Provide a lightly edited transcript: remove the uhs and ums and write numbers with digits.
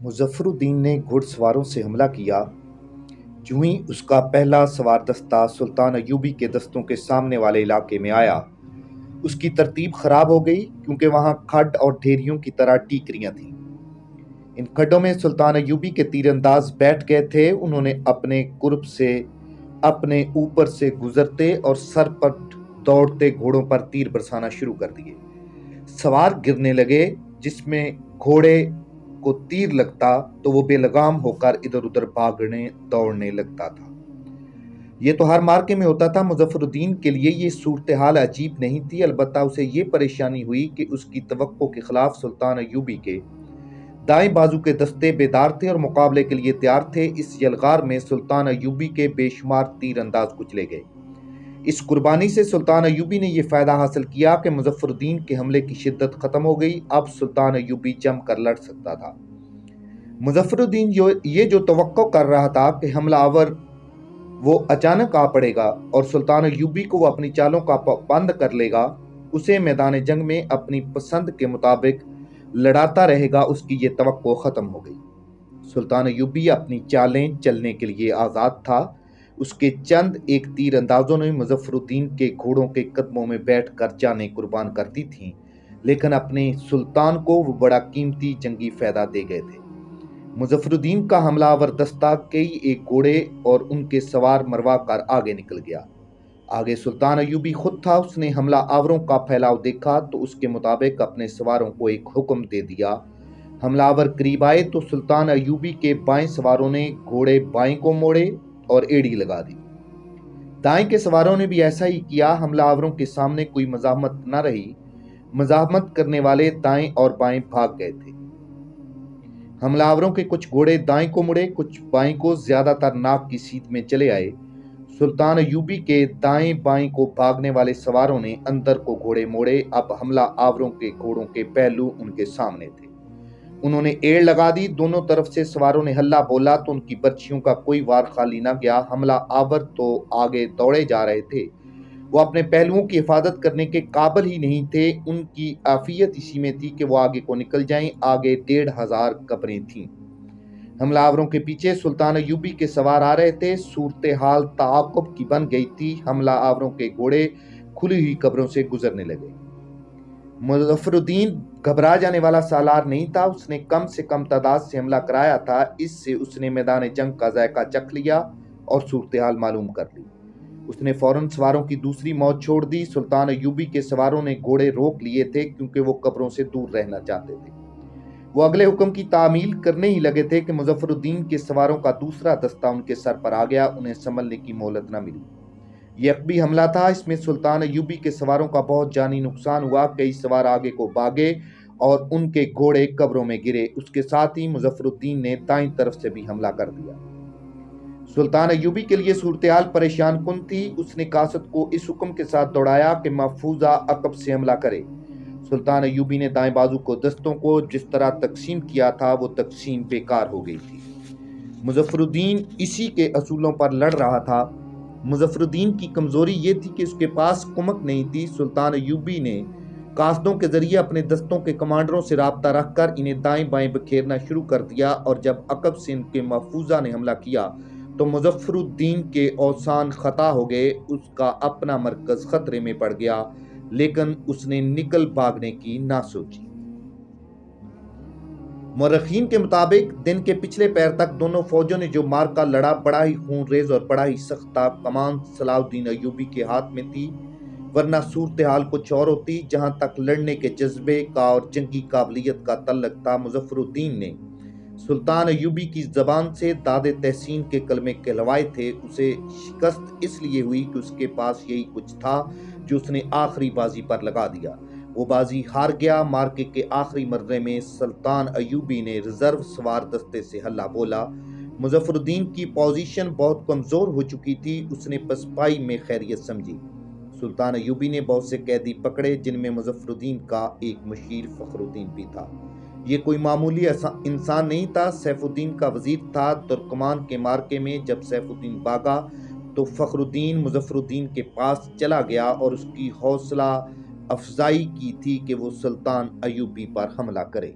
मुज़फ़्फ़रुद्दीन ने घुड़सवारों से हमला किया। यूं ही उसका पहला सवार दस्ता सुल्तान अय्यूबी के दस्तों के सामने वाले इलाके में आया। उसकी तरतीब खराब हो गई क्योंकि वहां खड्ड और ढेरियों की तरह टीकरियां थीं। इन खड्डों में सुल्तान अय्यूबी के तीरंदाज बैठ गए थे। उन्होंने अपने कुर्ब से अपने ऊपर से गुजरते और सर पर दौड़ते घोड़ों पर तीर बरसाना शुरू कर दिए। सवार गिरने लगे। जिसमें घोड़े को तीर लगता तो वो बेलगाम होकर इधर उधर भागने दौड़ने लगता था। ये तो हर मार्के में होता था। मुज़फ़्फ़रुद्दीन के लिए ये सूरत हाल अजीब नहीं थी, अलबत्ता उसे ये परेशानी हुई कि उसकी तवक्को के खिलाफ सुल्तान अय्यूबी के दाएं बाजू के दस्ते बेदार थे और मुकाबले के लिए तैयार थे। इस यलगार में सुल्तान अय्यूबी के बेशुमार तीर अंदाज कुचले गए। इस कुर्बानी से सुल्तान अय्यूबी ने यह फायदा हासिल किया कि मुज़फ़्फ़रुद्दीन के हमले की शिद्दत खत्म हो गई। अब सुल्तान अय्यूबी जमकर लड़ सकता था। मुज़फ़्फ़रुद्दीन ये जो तवक्को कर रहा था कि हमलावर वो अचानक आ पड़ेगा और सुल्तान अय्यूबी को वो अपनी चालों का पाबंद कर लेगा, उसे मैदान जंग में अपनी पसंद के मुताबिक लड़ाता रहेगा, उसकी ये तवक्को खत्म हो गई। सुल्तान अय्यूबी अपनी चालें चलने के लिए आज़ाद था। उसके चंद एक तीर अंदाजों ने मुज़फ़्फ़रुद्दीन के घोड़ों के कदमों में बैठकर जानें कुर्बान कर दी थीं, लेकिन अपने सुल्तान को वो बड़ा कीमती जंगी फायदा दे गए थे। मुज़फ़्फ़रुद्दीन का हमलावर दस्ता कई एक घोड़े और उनके सवार मरवा कर आगे निकल गया। आगे सुल्तान अय्यूबी खुद था। उसने हमला आवरों का फैलाव देखा तो उसके मुताबिक अपने सवारों को एक हुक्म दे दिया। हमलावर करीब आए तो सुल्तान अय्यूबी के बाएं सवारों ने घोड़े बाएं को मोड़े और एड़ी लगा दी। दाएं के सवारों ने भी ऐसा ही किया। हमलावरों के सामने कोई मज़ाहमत न रही। मज़ाहमत करने वाले दाएं और बाएं भाग गए थे। हमलावरों के कुछ घोड़े दाएं को मुड़े, कुछ बाएं को। ज्यादातर नाक की सीध में चले आए। सुल्तान अय्यूबी के दाएं बाएं को भागने वाले सवारों ने अंदर को घोड़े मोड़े। अब हमला आवरों के घोड़ों के पहलू उनके सामने थे। उन्होंने एड़ लगा दी। दोनों तरफ से सवारों ने हल्ला बोला तो उनकी बर्छियों का कोई वार खाली न गया। हमला आवर तो आगे दौड़े जा रहे थे। वो अपने पहलुओं की हिफाजत करने के काबिल ही नहीं थे। उनकी आफियत इसी में थी कि वो आगे को निकल जाएं। आगे 1,500 कब्रें थीं। हमलावरों के पीछे सुल्तान अय्यूबी के सवार आ रहे थे। सूरत हाल ताक़ुब की बन गई थी। हमला आवरों के घोड़े खुली हुई कब्रों से गुजरने लगे। मुज़फ़्फ़रुद्दीन घबरा जाने वाला सालार नहीं था। उसने कम से कम तादाद से हमला कराया था। इससे उसने मैदान जंग का जायका चख लिया और सूरत हाल मालूम कर ली। उसने फौरन सवारों की दूसरी मौत छोड़ दी। सुल्तान अय्यूबी के सवारों ने घोड़े रोक लिए थे क्योंकि वो कब्रों से दूर रहना चाहते थे। वो अगले हुक्म की तामील करने ही लगे थे कि मुज़फ़्फ़रुद्दीन के सवारों का दूसरा दस्ता उनके सर पर आ गया। उन्हें संभलने की मोहलत न मिली। यह अक़बी हमला था। इसमें सुल्तान अय्यूबी के सवारों का बहुत जानी नुकसान हुआ। कई सवार आगे को भागे और उनके घोड़े कब्रों में गिरे। उसके साथ ही मुज़फ़्फ़रुद्दीन ने दाईं तरफ से भी हमला कर दिया। सुल्तान अय्यूबी के लिए सूरत हाल परेशान कुन थी। उसने कासद को इस हुक्म के साथ दौड़ाया कि महफूजा अक़ब से हमला करे। सुल्तान अय्यूबी ने दाएं बाजू को दस्तों को जिस तरह तकसीम किया था वो तकसीम बेकार हो गई थी। मुज़फ़्फ़रुद्दीन इसी के असूलों पर लड़ रहा था। मुज़फ़्फ़रुद्दीन की कमजोरी ये थी कि उसके पास कुमक नहीं थी। सुल्तान अय्यूबी ने कासदों के जरिए अपने दस्तों के कमांडरों से राब्ता रखकर इन्हें दाएं बाएं बखेरना शुरू कर दिया और जब अक़ब से इनके महफूजा ने हमला किया तो मुज़फ़्फ़रुद्दीन के औसान खता हो गए। उसका अपना मरकज खतरे में पड़ गया, लेकिन उसने निकल भागने की ना सोची। मुर्रखीन के मुताबिक दिन के पिछले पैर तक दोनों फौजों ने जो मार्का लड़ा बड़ा ही खूनरेज और बड़ा ही सख्त था। कमान सलाहुद्दीन अय्यूबी के हाथ में थी, वरना सूरत हाल कुछ और होती। जहां तक लड़ने के जज्बे का और जंगी काबिलियत का तल्लक था, मुज़फ़्फ़रुद्दीन ने सुल्तान अय्यूबी की जबान से दादे तहसीन के कलमे कहलवाए थे। उसे शिकस्त इसलिए हुई कि उसके पास यही कुछ था जो उसने आखिरी बाजी पर लगा दिया। वो बाजी हार गया। मार्के के आखिरी मर्रे में सुल्तान अय्यूबी ने रिजर्व सवार दस्ते से हल्ला बोला। मुज़फ़्फ़रुद्दीन की पोजीशन बहुत कमजोर हो चुकी थी। उसने पसपाई में खैरियत समझी। सुल्तान अय्यूबी ने बहुत से कैदी पकड़े, जिनमें मुज़फ़्फ़रुद्दीन का एक मुशीर फ़खरुद्दीन भी था। ये कोई मामूली इंसान नहीं था, सैफुद्दीन का वजीर था। तुर्कमान के मार्के में जब सैफुद्दीन भागा तो फ़खरुद्दीन मुज़फ़्फ़रुद्दीन के पास चला गया और उसकी हौसला अफजाई की थी कि वो सुल्तान अय्यूबी पर हमला करे।